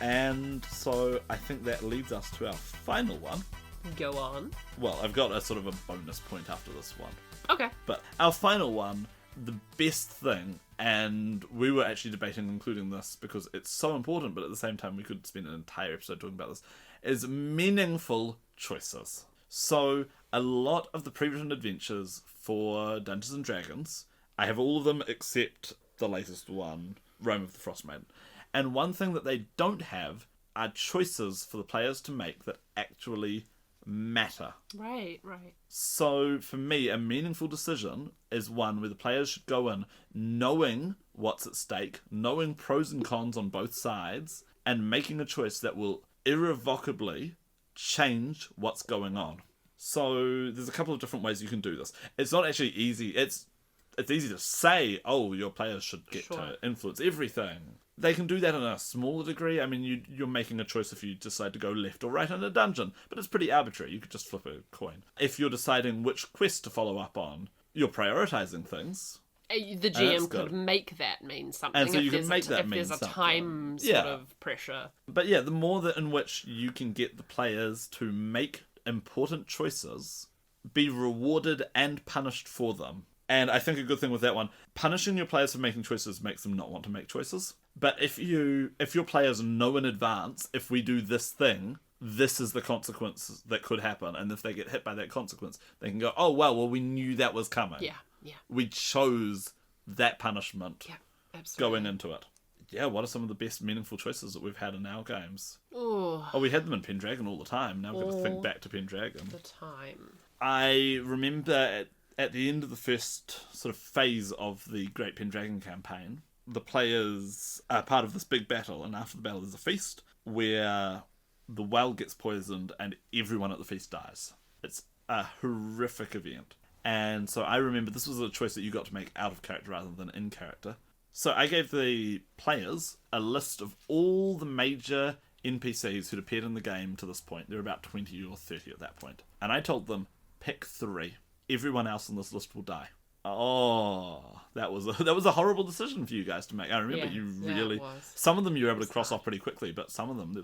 And so I think that leads us to our final one. Go on. Well, I've got a sort of a bonus point after this one. Okay. But our final one, the best thing, and we were actually debating including this because it's so important, but at the same time we could spend an entire episode talking about this, is meaningful choices. So a lot of the pre-written adventures for Dungeons and Dragons, I have all of them except the latest one, Rome of the Frostmaiden. And one thing that they don't have are choices for the players to make that actually matter. Right. So for me, a meaningful decision is one where the players should go in knowing what's at stake, knowing pros and cons on both sides, and making a choice that will irrevocably change what's going on. So there's a couple of different ways you can do this. It's not actually easy. It's easy to say, oh, your players should get to influence everything. They can do that in a smaller degree. I mean, you're making a choice if you decide to go left or right in a dungeon, but it's pretty arbitrary. You could just flip a coin. If you're deciding which quest to follow up on, you're prioritizing things. The GM could make that mean something. And so you can make that mean if there's something. a time sort of pressure. But yeah, the more that in which you can get the players to make important choices, be rewarded and punished for them. And I think a good thing with that one, punishing your players for making choices makes them not want to make choices. But if your players know in advance, if we do this thing, this is the consequence that could happen. And if they get hit by that consequence, they can go, oh, well, we knew that was coming. Yeah. We chose that punishment absolutely. Going into it. Yeah, what are some of the best meaningful choices that we've had in our games? Ooh. Oh, we had them in Pendragon all the time. Now we've got to think back to Pendragon. The time. I remember at the end of the first sort of phase of the Great Pendragon campaign, the players are part of this big battle, and after the battle there's a feast where the well gets poisoned and everyone at the feast dies. It's a horrific event. And so I remember this was a choice that you got to make out of character rather than in character. So I gave the players a list of all the major NPCs who'd appeared in the game to this point. There were about 20 or 30 at that point. And I told them, pick 3. Everyone else on this list will die. Oh, that was a horrible decision for you guys to make. I remember you really... Some of them you were able to cross off pretty quickly, but some of them...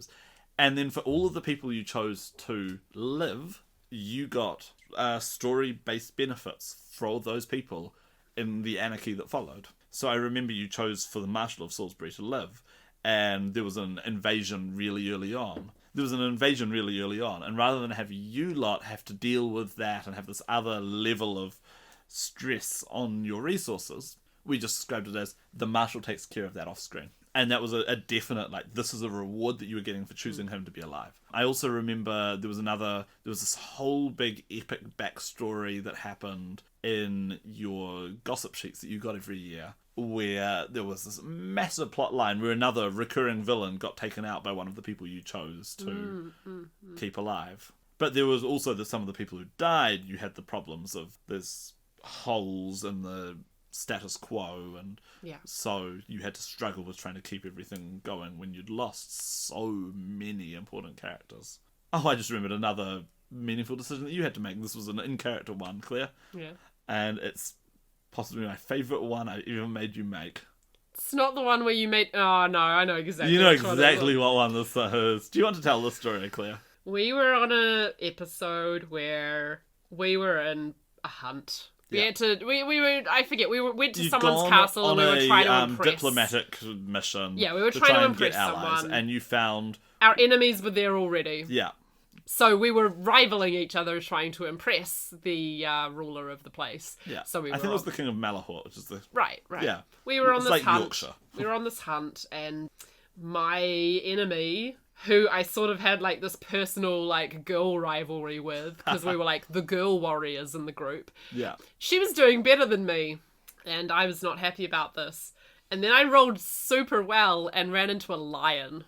And then for all of the people you chose to live, you got story-based benefits for all those people in the anarchy that followed. So I remember you chose for the Marshal of Salisbury to live, and there was an invasion really early on. And rather than have you lot have to deal with that and have this other level of stress on your resources, we just described it as the Marshal takes care of that off screen. And that was a definite, this is a reward that you were getting for choosing him to be alive. I also remember there was this whole big epic backstory that happened in your gossip sheets that you got every year, where there was this massive plot line where another recurring villain got taken out by one of the people you chose to keep alive. But there was also some of the people who died, you had the problems of there's holes in the status quo, and so you had to struggle with trying to keep everything going when you'd lost so many important characters. Oh, I just remembered another meaningful decision that you had to make. This was an in-character one, Claire. Yeah. And it's possibly my favourite one I ever made you make. It's not the one where you made... Oh, no, I know exactly. You know exactly what one this is. Do you want to tell this story, Claire? We were on an episode where we were in a hunt. We had to... We went to someone's castle and we were trying to impress... diplomatic mission. Yeah, we were trying to impress someone. And you found... Our enemies were there already. Yeah. So we were rivaling each other trying to impress the ruler of the place. Yeah. So I think it was the King of Malahort, which is the... Right. Yeah. We were on this hunt. Yorkshire. We were on this hunt, and my enemy, who I sort of had this personal girl rivalry with, because we were the girl warriors in the group. Yeah. She was doing better than me, and I was not happy about this. And then I rolled super well and ran into a lion.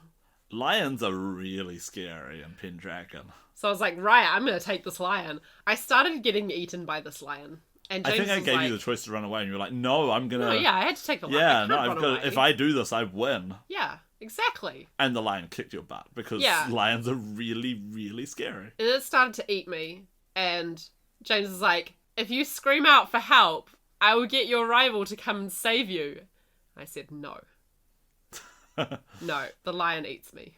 Lions are really scary in Pendragon. So I was like, right, I'm going to take this lion. I started getting eaten by this lion. And James I think I gave you the choice to run away, and you were like, no, I'm going to... No, yeah, I had to take the lion. Yeah, no, I've got. If I do this, I win. Yeah, exactly. And the lion kicked your butt, because lions are really, really scary. And it started to eat me, and James was like, if you scream out for help, I will get your rival to come and save you. I said, no. No, the lion eats me.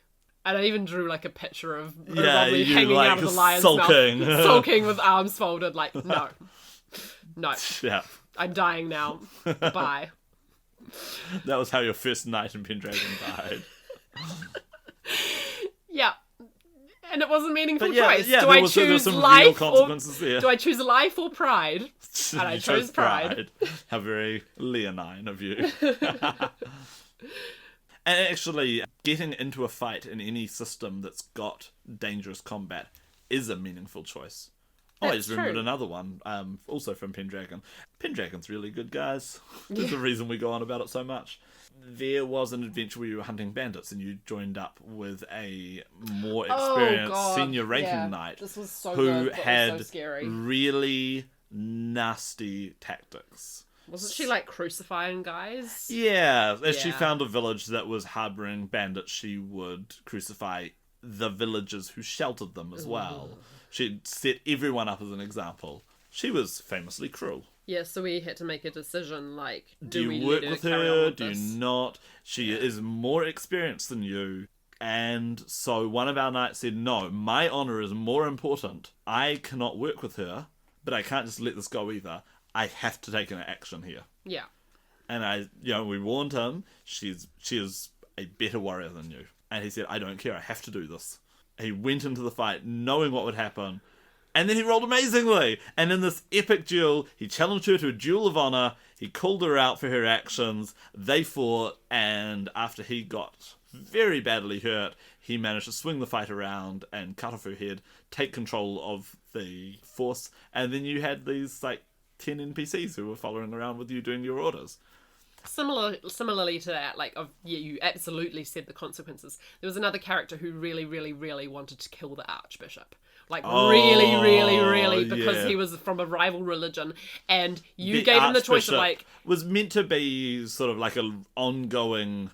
And I even drew like a picture of Yeah, Romney you, hanging like, out of the lion's sulking. mouth, sulking with arms folded, like, no. Yeah. I'm dying now. Bye. That was how your first night in Pendragon died. Yeah. And it was a meaningful But yeah, choice. yeah, Do there I was- there were choose some real life consequences there. do I choose life or pride? And I You chose pride. How very leonine of you. And actually, getting into a fight in any system that's got dangerous combat is a meaningful choice. Oh, I That's just remembered true. another one, also from Pendragon. Pendragon's really good, guys. There's a reason we go on about it so much. There was an adventure where you were hunting bandits and you joined up with a more experienced God. senior ranking Yeah. knight This was so who good, but had so scary. really nasty tactics. Wasn't she like crucifying guys? Yeah, if she Yeah. found a village that was harbouring bandits, she would crucify the villagers who sheltered them as well. She'd set everyone up as an example. She was famously cruel. Yeah, so we had to make a decision, like, Do we you work let with carry on her? with Do you this? not? She is more experienced than you. And so one of our knights said, no, my honour is more important. I cannot work with her, but I can't just let this go either. I have to take an action here. Yeah. And we warned him, she is a better warrior than you. And he said, I don't care, I have to do this. He went into the fight knowing what would happen. And then he rolled amazingly. And in this epic duel, he challenged her to a duel of honour. He called her out for her actions. They fought. And after he got very badly hurt, he managed to swing the fight around and cut off her head, take control of the force. And then you had these, 10 NPCs who were following around with you doing your orders. Similarly to that, you absolutely said the consequences. There was another character who really, really, really wanted to kill the Archbishop. Really, really, really, because yeah. he was from a rival religion, and you The gave him the choice of, Archbishop was meant to be sort of like an ongoing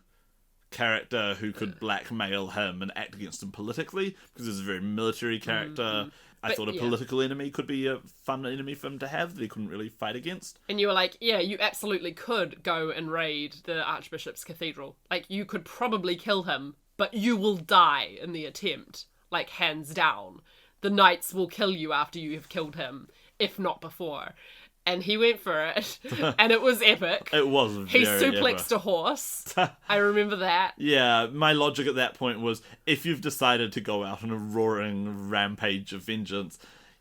character who could blackmail him and act against him politically, because he's a very military character. I thought a political enemy could be a fun enemy for him to have that he couldn't really fight against. And you were like, yeah, you absolutely could go and raid the Archbishop's cathedral. You could probably kill him, but you will die in the attempt. Hands down. The knights will kill you after you have killed him, if not before. And he went for it, and it was epic. It was very He suplexed epic. a horse. I remember that. Yeah, my logic at that point was, if you've decided to go out on a roaring rampage of vengeance,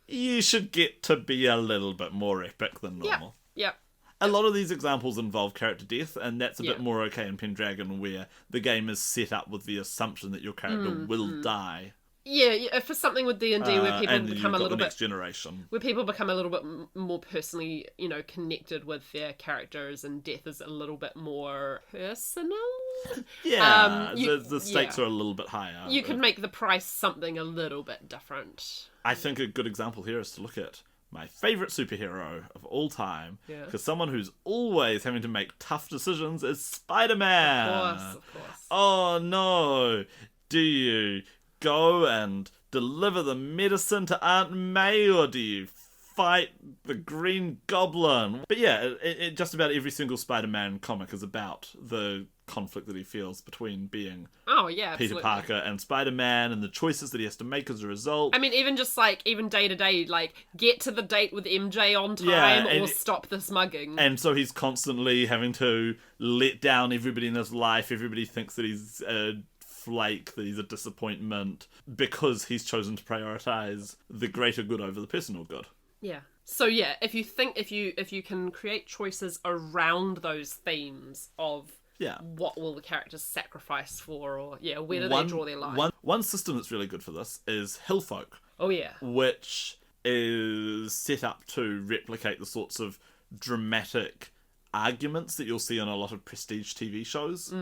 you should get to be a little bit more epic than normal. Yeah. A lot of these examples involve character death, and that's a Yeah. bit more okay in Pendragon, where the game is set up with the assumption that your character will die. Yeah, for something with D&D where people and become you've a got little the bit... next generation. Where people become a little bit more personally, connected with their characters, and death is a little bit more personal. Yeah, you- the stakes are a little bit higher. You can make the price something a little bit different. I think a good example here is to look at my favourite superhero of all time. Yeah. Because someone who's always having to make tough decisions is Spider-Man. Of course. Oh no. Do you go and deliver the medicine to Aunt May, or do you fight the Green Goblin? But yeah, just about every single Spider-Man comic is about the conflict that he feels between being Oh, yeah, Peter absolutely. Parker and Spider-Man, and the choices that he has to make as a result. I mean, even just even day to day, get to the date with MJ on time, Yeah, or and- stop this mugging. And so he's constantly having to let down everybody in his life. Everybody thinks that he's a flake, that he's a disappointment, because he's chosen to prioritize the greater good over the personal good. Yeah. So yeah, if you can create choices around those themes of Yeah. what will the characters sacrifice for, or where do they draw their line? One system that's really good for this is Hillfolk, Oh yeah. which is set up to replicate the sorts of dramatic arguments that you'll see on a lot of prestige TV shows,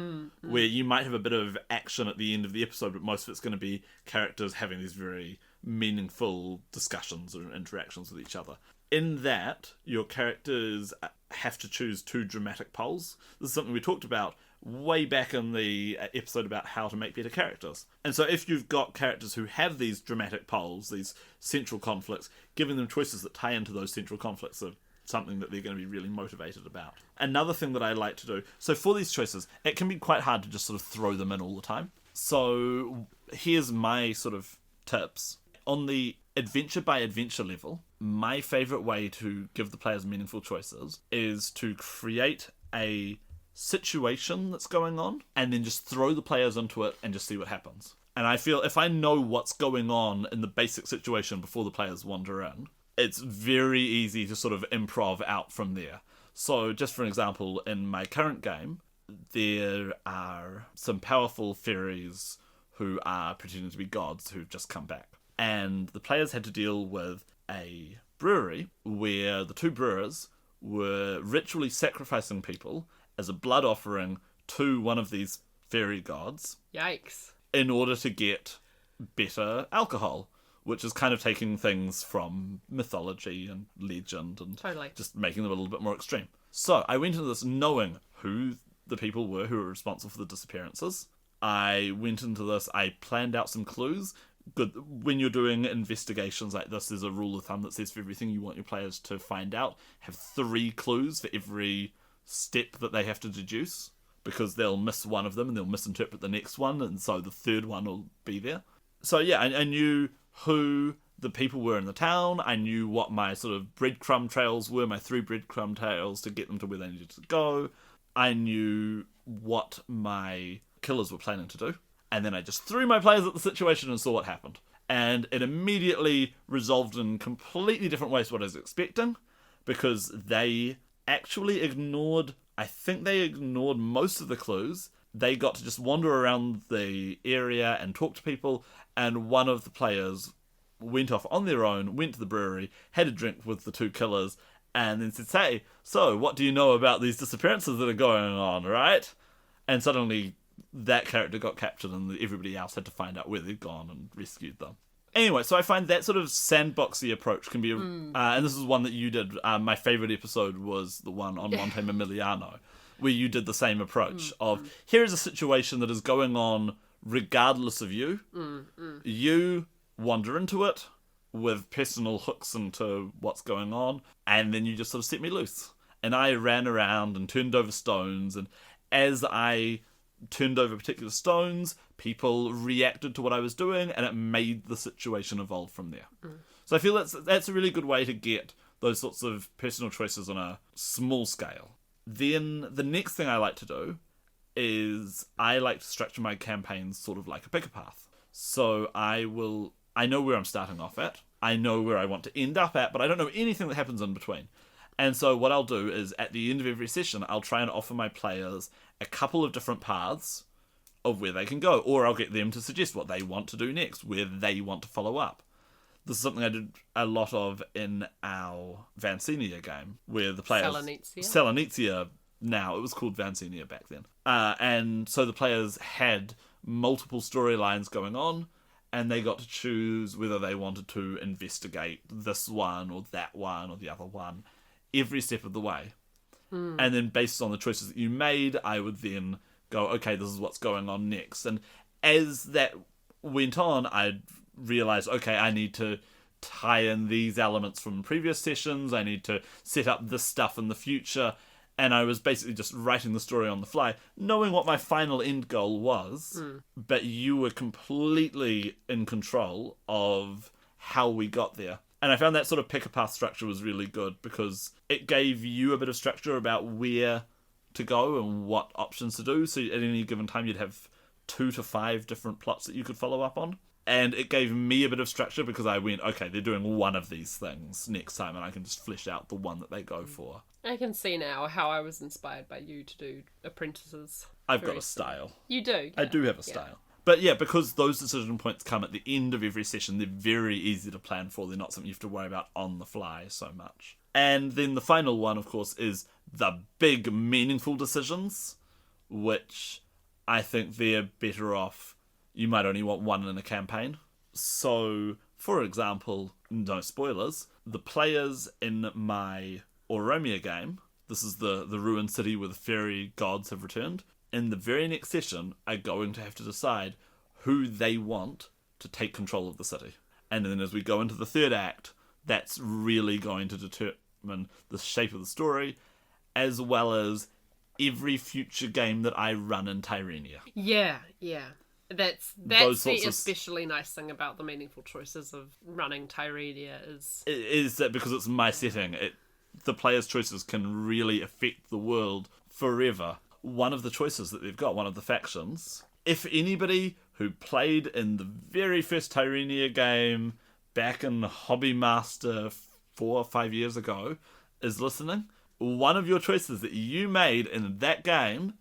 where you might have a bit of action at the end of the episode, but most of it's going to be characters having these very meaningful discussions or interactions with each other. In that, your characters have to choose two dramatic poles. This is something we talked about way back in the episode about how to make better characters. And so if you've got characters who have these dramatic poles, these central conflicts, giving them choices that tie into those central conflicts are something that they're going to be really motivated about. Another thing that I like to do, so for these choices, it can be quite hard to just sort of throw them in all the time. So here's my sort of tips. On the adventure by adventure level, my favourite way to give the players meaningful choices is to create a situation that's going on and then just throw the players into it and just see what happens. And I feel if I know what's going on in the basic situation before the players wander in, it's very easy to sort of improv out from there. So just for an example, in my current game, there are some powerful fairies who are pretending to be gods who've just come back. And the players had to deal with a brewery where the two brewers were ritually sacrificing people as a blood offering to one of these fairy gods. Yikes. In order to get better alcohol, which is kind of taking things from mythology and legend and just making them a little bit more extreme. So I went into this knowing who the people were who were responsible for the disappearances. I went into this, I planned out some clues. Good. When you're doing investigations like this, there's a rule of thumb that says for everything you want your players to find out, have 3 clues for every step that they have to deduce, because they'll miss one of them and they'll misinterpret the next one, and so the third one will be there. So yeah, I knew who the people were in the town. I knew what my sort of breadcrumb trails were, my 3 breadcrumb trails to get them to where they needed to go. I knew what my killers were planning to do. And then I just threw my players at the situation and saw what happened. And it immediately resolved in completely different ways to what I was expecting, because they actually ignored most of the clues. They got to just wander around the area and talk to people, and one of the players went off on their own, went to the brewery, had a drink with the 2 killers, and then said, "Hey, so what do you know about these disappearances that are going on, right?" And suddenly that character got captured and everybody else had to find out where they'd gone and rescued them. Anyway, so I find that sort of sandboxy approach can be... and this is one that you did. My favourite episode was the one on Monte Emiliano, where you did the same approach of, here is a situation that is going on regardless of you. You wander into it with personal hooks into what's going on, and then you just sort of set me loose. And I ran around and turned over stones, and as I turned over particular stones, people reacted to what I was doing, and it made the situation evolve from there. So I feel that's a really good way to get those sorts of personal choices on a small scale. Then the next thing I like to do is I like to structure my campaigns sort of like a pick a path. So I know where I'm starting off at, I know where I want to end up at, but I don't know anything that happens in between. And so what I'll do is, at the end of every session, I'll try and offer my players a couple of different paths of where they can go, or I'll get them to suggest what they want to do next, where they want to follow up. This is something I did a lot of in our Vancinia game, where the players... Selenizia now, it was called Vancinia back then. And so the players had multiple storylines going on, and they got to choose whether they wanted to investigate this one or that one or the other one every step of the way. And then based on the choices that you made, I would then go, okay, this is what's going on next. And as that went on, I'd realize, okay, I need to tie in these elements from previous sessions, I need to set up this stuff in the future, and I was basically just writing the story on the fly, knowing what my final end goal was, but you were completely in control of how we got there. And I found that sort of pick-a-path structure was really good, because it gave you a bit of structure about where to go and what options to do. So at any given time, you'd have 2 to 5 different plots that you could follow up on. And it gave me a bit of structure, because I went, okay, they're doing one of these things next time, and I can just flesh out the one that they go for. I can see now how I was inspired by you to do apprentices. I've got a style. You do? Yeah. I do have a style. But yeah, because those decision points come at the end of every session, they're very easy to plan for. They're not something you have to worry about on the fly so much. And then the final one, of course, is the big, meaningful decisions, which I think they're better off. You might only want one in a campaign. So, for example, no spoilers, the players in my Oromia game, this is the ruined city where the fairy gods have returned, in the very next session are going to have to decide who they want to take control of the city. And then as we go into the third act, that's really going to determine the shape of the story, as well as every future game that I run in Tyrrhenia. Yeah. That's Those the sorts of especially nice thing about the meaningful choices of running Tyrrhenia is that because it's my setting, the player's choices can really affect the world forever. One of the choices that they've got, one of the factions, if anybody who played in the very first Tyrrhenia game back in Hobby Master 4 or 5 years ago is listening, one of your choices that you made in that game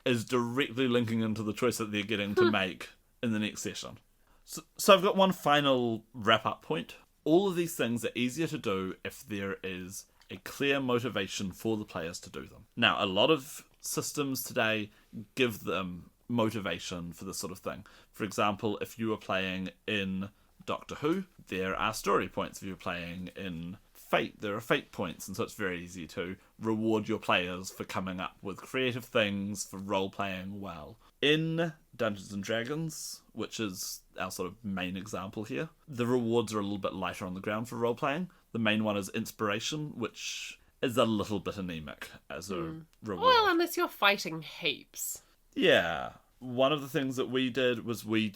is directly linking into the choice that they're getting to make in the next session. So I've got one final wrap-up point. All of these things are easier to do if there is a clear motivation for the players to do them. Now, a lot of systems today give them motivation for this sort of thing. For example, if you are playing in Doctor Who, there are story points. If you're playing in Fate, there are fate points, and so it's very easy to reward your players for coming up with creative things, for role-playing well. In Dungeons & Dragons, which is our sort of main example here, the rewards are a little bit lighter on the ground for role-playing. The main one is inspiration, which is a little bit anemic as a reward. well, unless you're fighting heaps. Yeah. One of the things that we did was we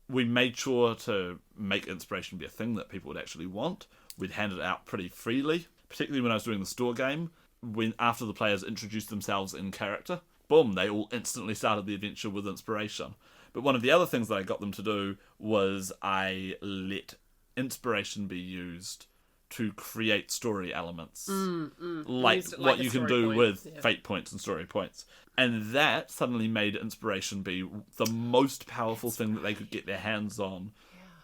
made sure to make inspiration be a thing that people would actually want. We'd hand it out pretty freely, particularly when I was doing the store game. When after the players introduced themselves in character, boom, they all instantly started the adventure with inspiration. But one of the other things that I got them to do was I let inspiration be used to create story elements, like what you can do with fate points and story points. And that suddenly made inspiration be the most powerful thing that they could get their hands on.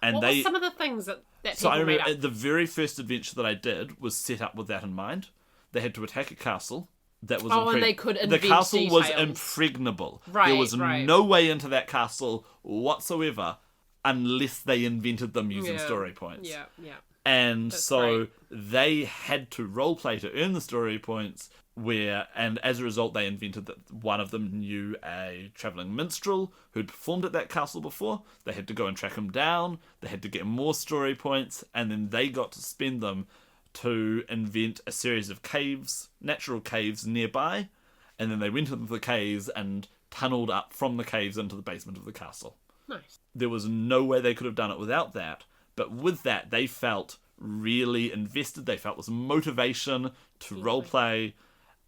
And what were some of the things that people So I remember made up? the very first adventure that I did was set up with that in mind. They had to attack a castle that was and they could the invent castle was details. impregnable. Right, there was right. no way into that castle whatsoever unless they invented them using story points. Yeah. And That's so great. they had to roleplay to earn the story points, and as a result they invented that one of them knew a travelling minstrel who'd performed at that castle before. They had to go and track him down, they had to get more story points, and then they got to spend them to invent a series of caves, natural caves nearby, and then they went into the caves and tunneled up from the caves into the basement of the castle. Nice. There was no way they could have done it without that. But with that, they felt really invested. They felt this motivation to roleplay.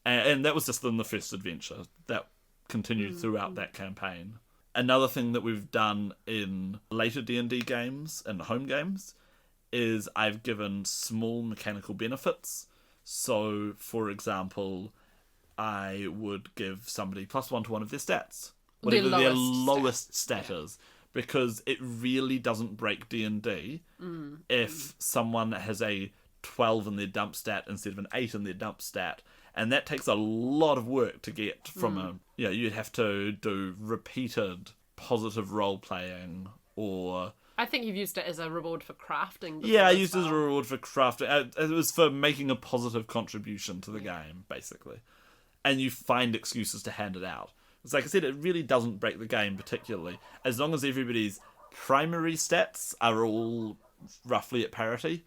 And that was just in the first adventure. That continued throughout that campaign. Another thing that we've done in later D&D games and home games is I've given small mechanical benefits. So, for example, I would give somebody +1 to one of their stats. Whatever their lowest stat is. Because it really doesn't break D&D if someone has a 12 in their dump stat instead of an 8 in their dump stat. And that takes a lot of work to get from you'd have to do repeated positive role-playing or... I think you've used it as a reward for crafting. Yeah, I used it as a reward for crafting. It was for making a positive contribution to the game, basically. And you find excuses to hand it out. It's like I said, it really doesn't break the game particularly. As long as everybody's primary stats are all roughly at parity,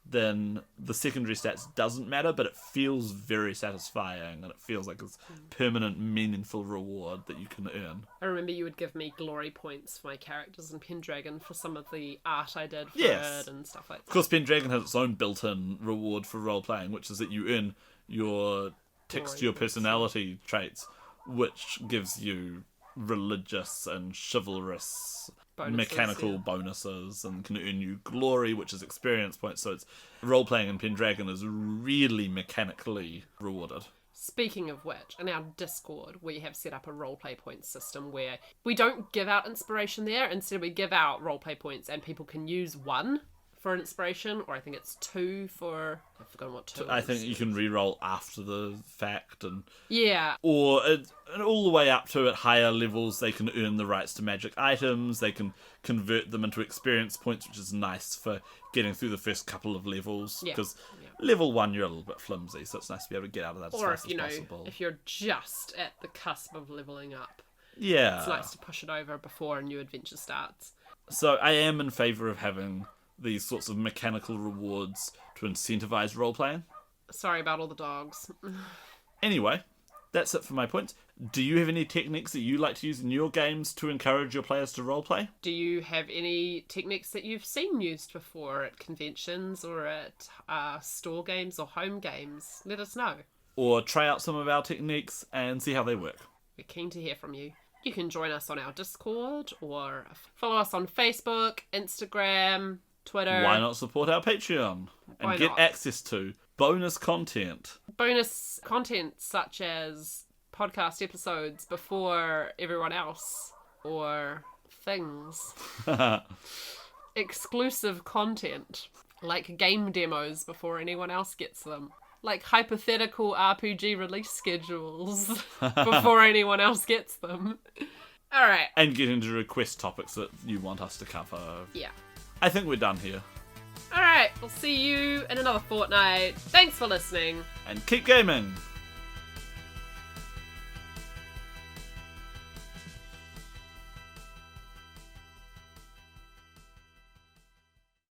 then the secondary stats doesn't matter, but it feels very satisfying, and it feels like it's permanent, meaningful reward that you can earn. I remember you would give me glory points for my characters in Pendragon for some of the art I did for it and stuff like that. Of course, Pendragon has its own built-in reward for role-playing, which is that you earn your text to your personality traits, which gives you religious and chivalrous mechanical bonuses and can earn you glory, which is experience points. So it's role-playing in Pendragon is really mechanically rewarded. Speaking of which, in our Discord, we have set up a roleplay points system where we don't give out inspiration there. Instead, we give out roleplay points and people can use 1 for an inspiration, or I think it's 2 for... I've forgotten what 2 is. I think you can re-roll after the fact, and all the way up to at higher levels they can earn the rights to magic items, they can convert them into experience points, which is nice for getting through the first couple of levels, because level 1 you're a little bit flimsy, so it's nice to be able to get out of that as fast as possible. If you're just at the cusp of leveling up, it's nice to push it over before a new adventure starts. So I am in favour of having these sorts of mechanical rewards to incentivize role-playing. Sorry about all the dogs. Anyway, that's it for my points. Do you have any techniques that you like to use in your games to encourage your players to roleplay? Do you have any techniques that you've seen used before at conventions or at store games or home games? Let us know. Or try out some of our techniques and see how they work. We're keen to hear from you. You can join us on our Discord or follow us on Facebook, Instagram, Twitter. Why not support our Patreon and Why get not? access to bonus content? Bonus content such as podcast episodes before everyone else or things. Exclusive content like game demos before anyone else gets them. Like hypothetical RPG release schedules before anyone else gets them. Alright. And getting to request topics that you want us to cover. Yeah. I think we're done here. Alright, we'll see you in another fortnight. Thanks for listening. And keep gaming!